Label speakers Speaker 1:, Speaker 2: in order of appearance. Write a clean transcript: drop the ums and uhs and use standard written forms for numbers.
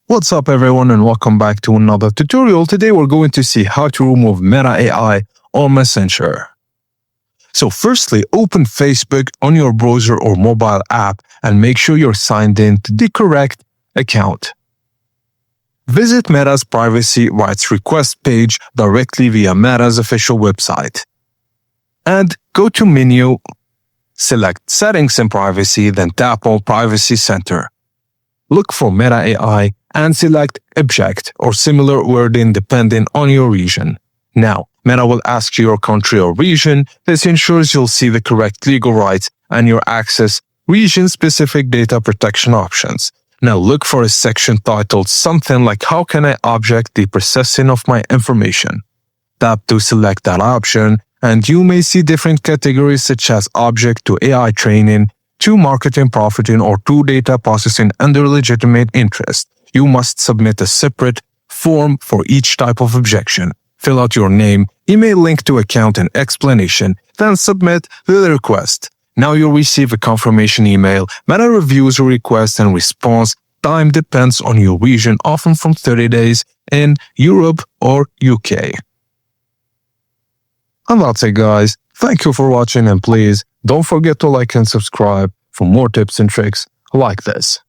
Speaker 1: What's up everyone and welcome back to another tutorial. Today we're going to see how to remove Meta AI on Messenger. So firstly, open Facebook on your browser or mobile app and make sure you're signed in to the correct account. Visit Meta's privacy rights request page directly via Meta's official website. And go to menu, select Settings and Privacy, then tap on Privacy Center. Look for Meta AI and select Object or similar wording depending on your region. Now, Meta will ask you your country or region. This ensures you'll see the correct legal rights and your access region-specific data protection options. Now look for a section titled something like How can I object the processing of my information? Tap to select that option and you may see different categories such as object to AI training, to marketing, profiting, or to data processing under legitimate interest. You must submit a separate form for each type of objection. Fill out your name, email link to account and explanation, then submit the request. Now you'll receive a confirmation email. Meta reviews your request and response time depends on your region, often from 30 days in Europe or UK. And that's it guys. Thank you for watching and please don't forget to like and subscribe for more tips and tricks like this.